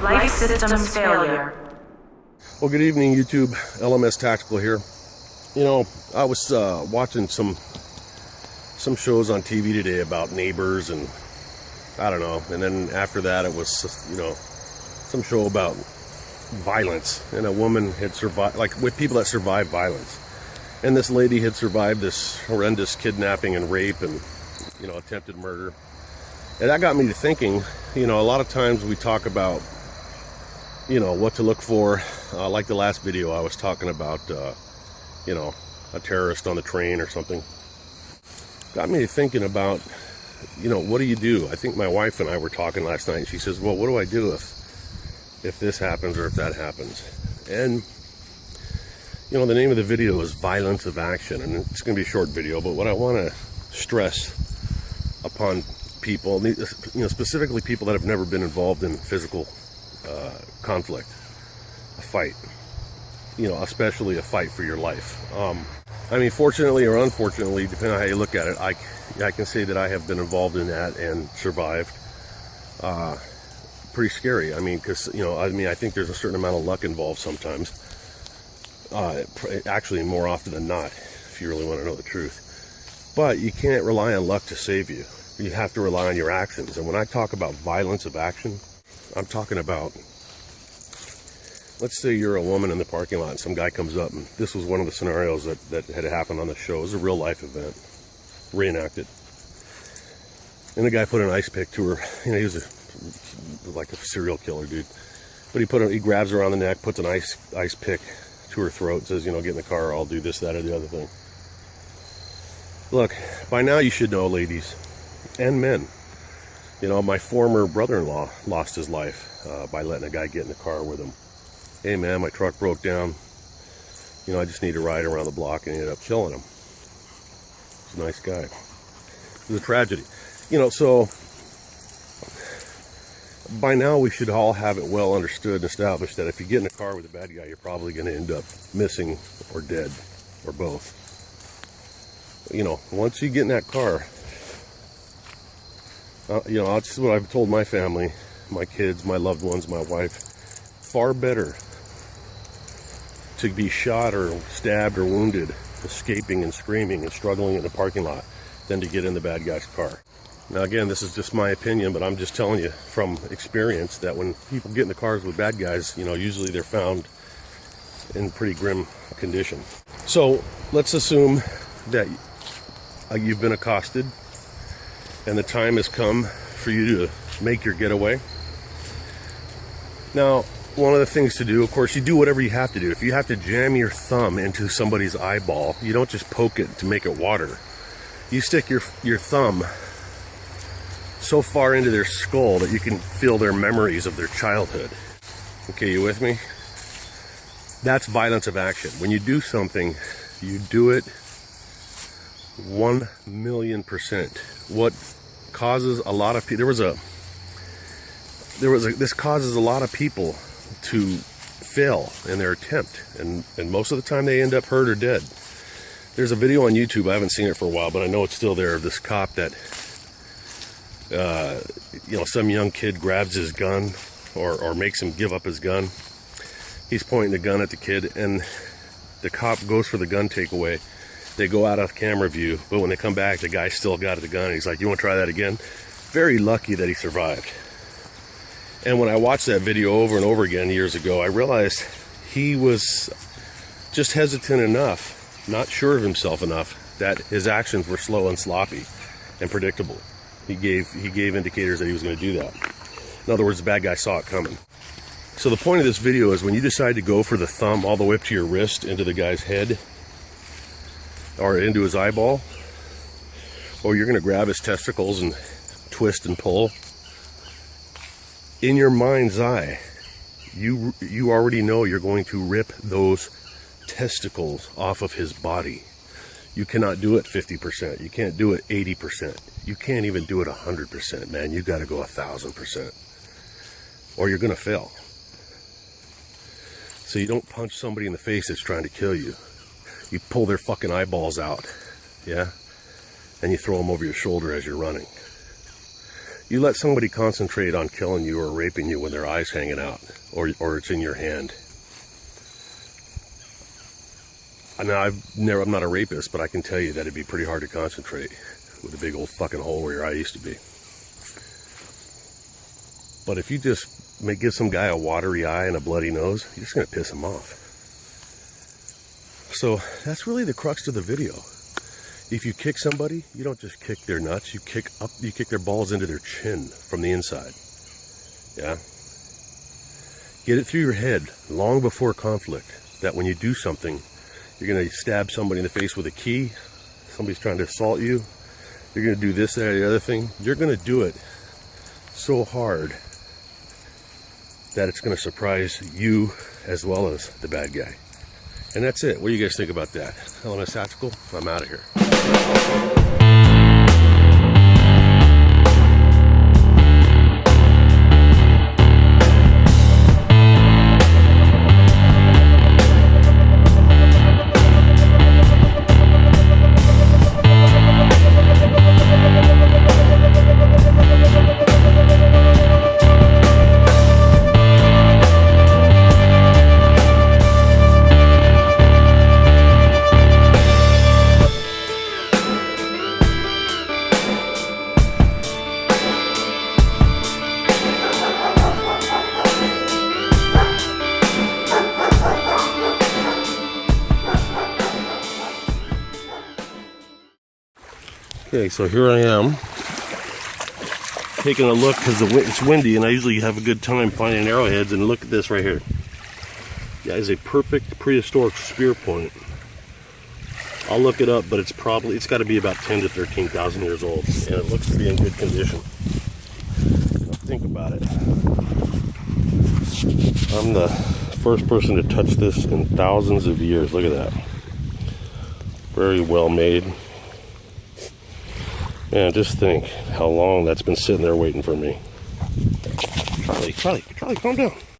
Life systems failure. Well, good evening, YouTube. LMS Tactical here. You know, I was watching some shows on TV today about neighbors and I don't know. And then after that, it was, you know, some show about violence. And a woman had survived, like with people that survive violence. And this lady had survived this horrendous kidnapping and rape and, you know, attempted murder. And that got me to thinking, you know, a lot of times we talk about, you know, what to look for. Like the last video I was talking about, you know, a terrorist on the train or something. Got me thinking about, you know, what do you do? I think my wife and I were talking last night and she says, well, what do I do if this happens or if that happens? And, you know, the name of the video is Violence of Action, and it's going to be a short video, but what I want to stress upon people, you know, specifically people that have never been involved in physical conflict, a fight, you know, especially a fight for your life. I mean, fortunately or unfortunately, depending on how you look at it, I can say that I have been involved in that and survived. Pretty scary. I mean, because, you know, I think there's a certain amount of luck involved sometimes. Actually, more often than not, if you really want to know the truth. But you can't rely on luck to save you. You have to rely on your actions. And when I talk about violence of action, I'm talking about, let's say you're a woman in the parking lot and some guy comes up, and this was one of the scenarios that had happened on the show. It was a real life event, reenacted. And the guy put an ice pick to her. You know, he was like a serial killer dude. But he grabs her on the neck, puts an ice pick to her throat, says, you know, get in the car, I'll do this, that, or the other thing. Look, by now you should know, ladies and men. You know, my former brother-in-law lost his life by letting a guy get in the car with him. Hey man, my truck broke down. You know, I just need to ride around the block, and he ended up killing him. He's a nice guy. It was a tragedy. You know, so by now we should all have it well understood and established that if you get in a car with a bad guy, you're probably going to end up missing or dead or both. You know, once you get in that car, you know, that's what I've told my family, my kids, my loved ones, my wife. Far better to be shot or stabbed or wounded, escaping and screaming and struggling in the parking lot, than to get in the bad guy's car. Now again, this is just my opinion, but I'm just telling you from experience that when people get in the cars with bad guys, you know, usually they're found in pretty grim condition. So let's assume that you've been accosted and the time has come for you to make your getaway. Now, one of the things to do, of course, you do whatever you have to do. If you have to jam your thumb into somebody's eyeball, you don't just poke it to make it water. You stick your thumb so far into their skull that you can feel their memories of their childhood. Okay, you with me? That's violence of action. When you do something, you do it 1,000,000%. What causes a lot of people, this causes a lot of people to fail in their attempt, and most of the time they end up hurt or dead. There's a video on YouTube, I haven't seen it for a while, but I know it's still there, of this cop that you know, some young kid grabs his gun or makes him give up his gun. He's pointing the gun at the kid, and the cop goes for the gun takeaway. They go out of camera view, but when they come back, the guy still got the gun. He's like, you want to try that again? Very lucky that he survived. And when I watched that video over and over again years ago, I realized he was just hesitant enough, not sure of himself enough, that his actions were slow and sloppy and predictable. He gave indicators that he was going to do that. In other words, the bad guy saw it coming. So the point of this video is when you decide to go for the thumb all the way up to your wrist into the guy's head or into his eyeball, or you're going to grab his testicles and twist and pull, in your mind's eye, you already know you're going to rip those testicles off of his body. You cannot do it 50%. You can't do it 80%. You can't even do it 100%, man. You got to go 1,000%, or you're going to fail. So you don't punch somebody in the face that's trying to kill you. You pull their fucking eyeballs out, yeah? And you throw them over your shoulder as you're running. You let somebody concentrate on killing you or raping you when their eye's hanging out, or it's in your hand. Now, I'm not a rapist, but I can tell you that it'd be pretty hard to concentrate with a big old fucking hole where your eye used to be. But if you just give some guy a watery eye and a bloody nose, you're just gonna piss him off. So that's really the crux of the video. If you kick somebody, you don't just kick their nuts, you kick their balls into their chin from the inside. Yeah? Get it through your head long before conflict that when you do something, you're gonna stab somebody in the face with a key, somebody's trying to assault you, you're gonna do this, that, or the other thing. You're gonna do it so hard that it's gonna surprise you as well as the bad guy. And that's it. What do you guys think about that? LMS Tactical, I'm out of here. Okay, so here I am, taking a look because it's windy and I usually have a good time finding arrowheads, and look at this right here. That is a perfect prehistoric spear point. I'll look it up, but it's got to be about 10 to 13,000 years old, and it looks to be in good condition. Now think about it. I'm the first person to touch this in thousands of years. Look at that. Very well made. Man, just think how long that's been sitting there waiting for me. Charlie, calm down.